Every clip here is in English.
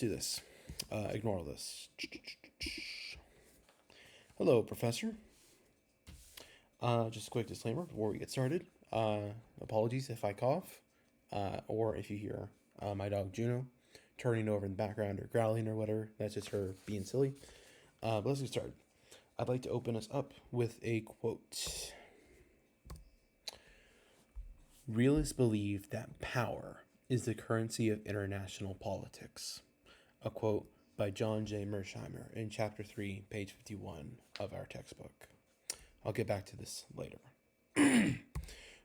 do this. Ignore this. Hello, Professor. Just a quick disclaimer before we get started. Apologies if I cough, or if you hear my dog Juno turning over in the background or growling or whatever. That's just her being silly. But let's get started. I'd like to open us up with a quote. Realists believe that power is the currency of international politics. A quote by John J. Mersheimer in Chapter 3, page 51 of our textbook. I'll get back to this later.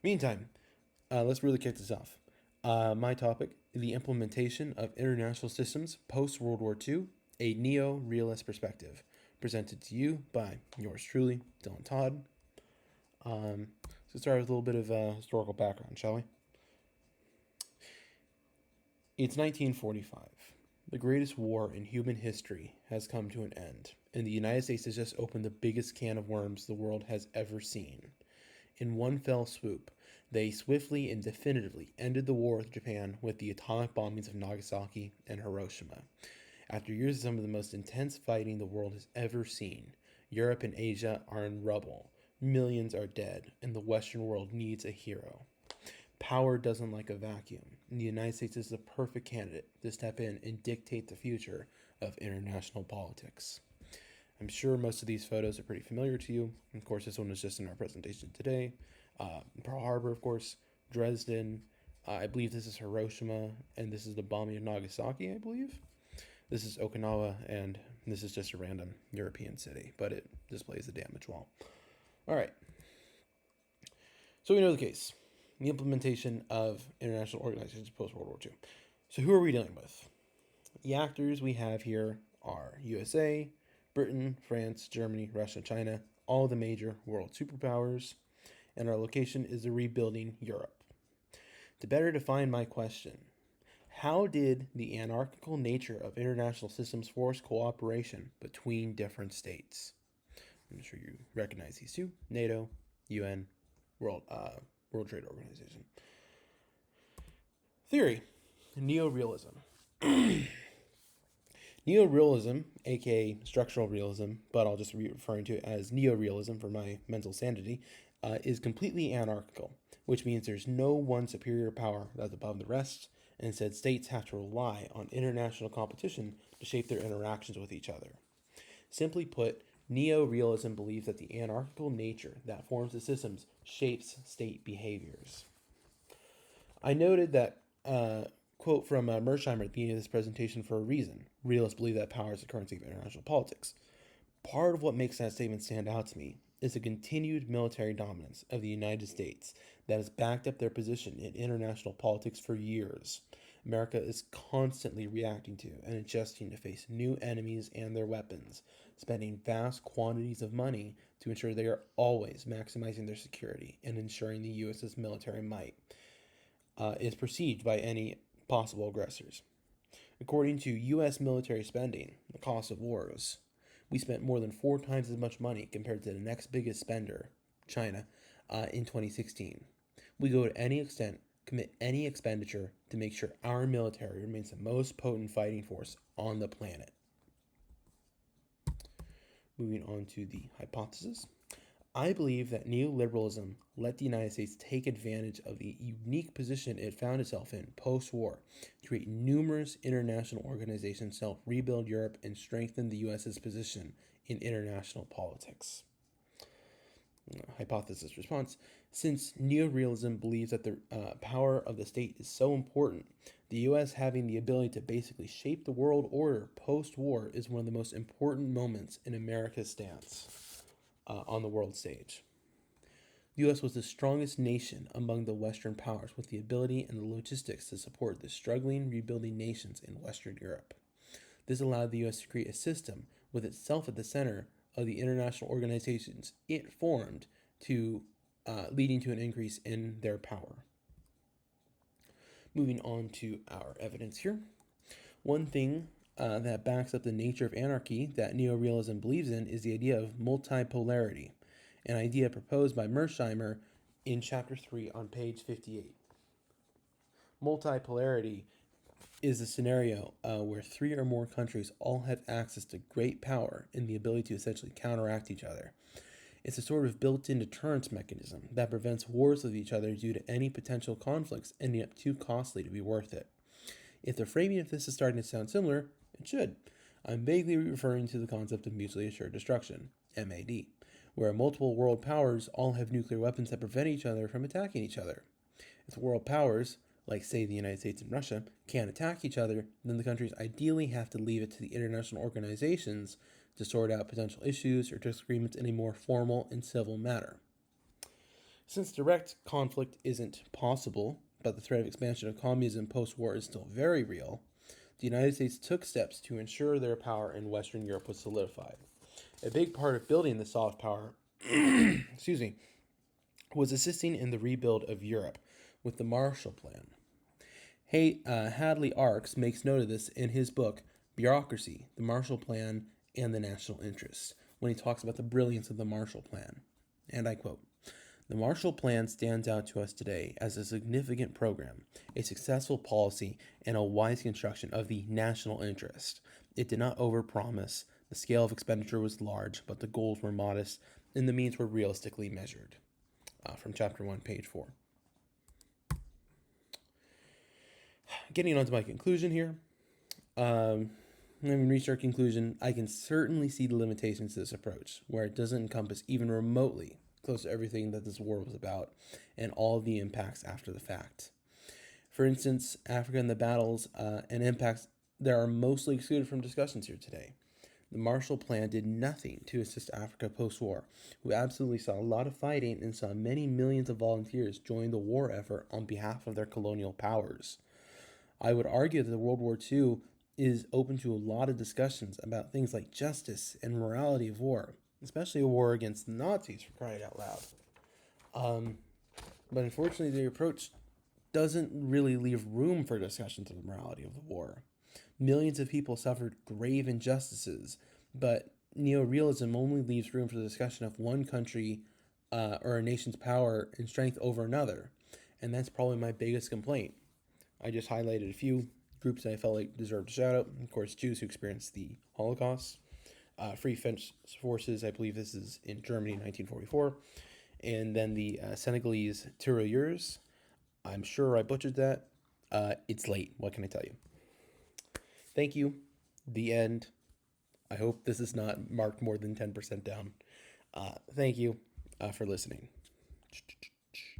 Meantime, let's really kick this off. My topic, the implementation of international systems post-World War II, a neo-realist perspective, presented to you by yours truly, Dylan Todd. So start with a little bit of historical background, shall we? It's 1945. The greatest war in human history has come to an end, and the United States has just opened the biggest can of worms the world has ever seen. In one fell swoop, they swiftly and definitively ended the war with Japan with the atomic bombings of Nagasaki and Hiroshima. After years of some of the most intense fighting the world has ever seen, Europe and Asia are in rubble, millions are dead, and the Western world needs a hero. Power doesn't like a vacuum, and the United States is the perfect candidate to step in and dictate the future of international politics. I'm sure most of these photos are pretty familiar to you. Of course, this one is just in our presentation today. Pearl Harbor, of course, Dresden, I believe this is Hiroshima, and this is the bombing of Nagasaki, I believe. This is Okinawa, and this is just a random European city, but it displays the damage wall. All right. So we know the case. The implementation of international organizations post-World War II. So who are we dealing with? The actors we have here are USA, Britain, France, Germany, Russia, China, all the major world superpowers, and our location is the rebuilding Europe. To better define my question, how did the anarchical nature of international systems force cooperation between different states? I'm sure you recognize these two: NATO, UN, World Trade Organization. Theory: Neorealism. Neorealism, aka structural realism, but I'll just be referring to it as neorealism for my mental sanity, is completely anarchical, which means there's no one superior power that's above the rest, and instead states have to rely on international competition to shape their interactions with each other. Simply put, neorealism believes that the anarchical nature that forms the systems shapes state behaviors. I noted that quote from Mersheimer at the beginning of this presentation for a reason. Realists believe that power is the currency of international politics. Part of what makes that statement stand out to me is the continued military dominance of the United States that has backed up their position in international politics for years. America is constantly reacting to and adjusting to face new enemies and their weapons, spending vast quantities of money to ensure they are always maximizing their security and ensuring the U.S.'s military might is perceived by any possible aggressors. According to U.S. military spending, the cost of wars, we spent more than 4 times as much money compared to the next biggest spender, China, in 2016. We go to any extent, commit any expenditure to make sure our military remains the most potent fighting force on the planet. Moving on to the hypothesis. I believe that neoliberalism let the United States take advantage of the unique position it found itself in post-war to create numerous international organizations to help rebuild Europe and strengthen the U.S.'s position in international politics. Hypothesis response. Since neorealism believes that the power of the state is so important, the U.S. having the ability to basically shape the world order post-war is one of the most important moments in America's stance on the world stage. The U.S. was the strongest nation among the Western powers with the ability and the logistics to support the struggling, rebuilding nations in Western Europe. This allowed the U.S. to create a system with itself at the center of the international organizations it formed, leading to an increase in their power. Moving on to our evidence here. One thing that backs up the nature of anarchy that neorealism believes in is the idea of multipolarity, an idea proposed by Mersheimer in Chapter 3 on page 58. Multipolarity is a scenario where three or more countries all have access to great power and the ability to essentially counteract each other. It's a sort of built-in deterrence mechanism that prevents wars with each other due to any potential conflicts ending up too costly to be worth it. If the framing of this is starting to sound similar, it should. I'm vaguely referring to the concept of mutually assured destruction, MAD, where multiple world powers all have nuclear weapons that prevent each other from attacking each other. If world powers, like say the United States and Russia, can't attack each other, then the countries ideally have to leave it to the international organizations to sort out potential issues or disagreements in a more formal and civil manner. Since direct conflict isn't possible, but the threat of expansion of communism post-war is still very real, the United States took steps to ensure their power in Western Europe was solidified. A big part of building the soft power, excuse me, was assisting in the rebuild of Europe with the Marshall Plan. Hadley ARKES makes note of this in his book, Bureaucracy, the Marshall Plan, and the National Interests, when he talks about the brilliance of the Marshall Plan. And I quote, "The Marshall Plan stands out to us today as a significant program, a successful policy, and a wise construction of the national interest. It did not overpromise, the scale of expenditure was large, but the goals were modest, and the means were realistically measured." From Chapter 1, page 4. Getting on to my conclusion here. Having reached our conclusion, I can certainly see the limitations to this approach, where it doesn't encompass even remotely close to everything that this war was about, and all of the impacts after the fact. For instance, Africa and the battles and impacts that are mostly excluded from discussions here today. The Marshall Plan did nothing to assist Africa post-war, who absolutely saw a lot of fighting and saw many millions of volunteers join the war effort on behalf of their colonial powers. I would argue that World War II is open to a lot of discussions about things like justice and morality of war, especially a war against the Nazis, for crying out loud. But unfortunately, the approach doesn't really leave room for discussions of the morality of the war. Millions of people suffered grave injustices, but neorealism only leaves room for the discussion of one country or a nation's power and strength over another. And that's probably my biggest complaint. I just highlighted a few groups that I felt like deserved a shout out. Of course, Jews who experienced the Holocaust. Free French forces, I believe this is in Germany in 1944. And then the Senegalese tirailleurs. I'm sure I butchered that. It's late. What can I tell you? Thank you. The end. I hope this is not marked more than 10% down. Thank you for listening.